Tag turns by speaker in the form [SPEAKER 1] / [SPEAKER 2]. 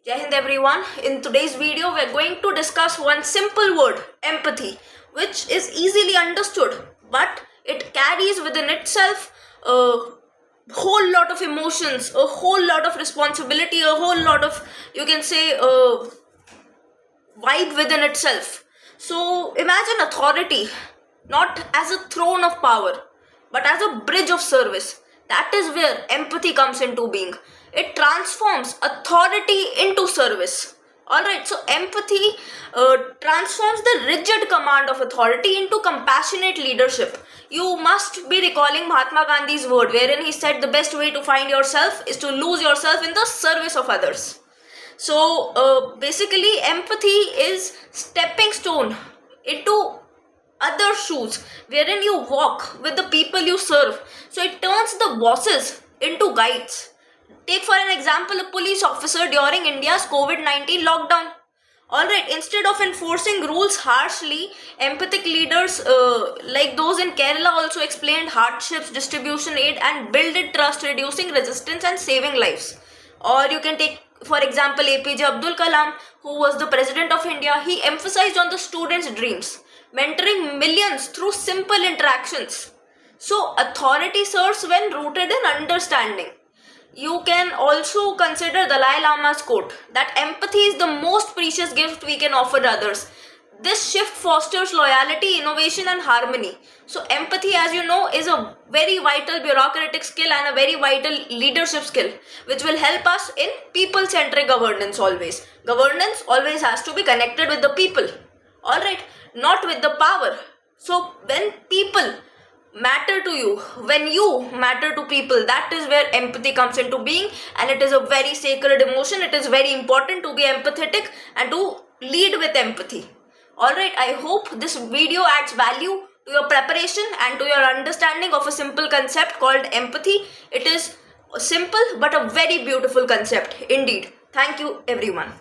[SPEAKER 1] Jai Hind everyone. In today's video, we're going to discuss one simple word, empathy, which is easily understood, but it carries within itself a whole lot of emotions, a whole lot of responsibility, a whole lot of, you can say, vibe within itself. So imagine authority not as a throne of power, but as a bridge of service. That is where empathy comes into being. It transforms authority into service. Alright, so empathy transforms the rigid command of authority into compassionate leadership. You must be recalling Mahatma Gandhi's word, wherein he said the best way to find yourself is to lose yourself in the service of others. So basically, empathy is stepping stone into other shoes, wherein you walk with the people you serve. So it turns the bosses into guides. Take for an example a police officer during India's COVID-19 lockdown. Alright, instead of enforcing rules harshly, empathic leaders like those in Kerala also explained hardships, distribution aid, and builded trust, reducing resistance and saving lives. Or you can take, for example, APJ Abdul Kalam, who was the president of India. He emphasized on the students' dreams, mentoring millions through simple interactions. So, authority serves when rooted in understanding. You can also consider Dalai Lama's quote that empathy is the most precious gift we can offer others. This shift fosters loyalty, innovation, and harmony. So, empathy, as you know, is a very vital bureaucratic skill and a very vital leadership skill, which will help us in people-centric governance always. Governance always has to be connected with the people, alright, not with the power. So, when people matter to you, when you matter to people, that is where empathy comes into being, and it is a very sacred emotion. It is very important to be empathetic and to lead with empathy. Alright, I hope this video adds value to your preparation and to your understanding of a simple concept called empathy. It is simple but a very beautiful concept indeed. Thank you everyone.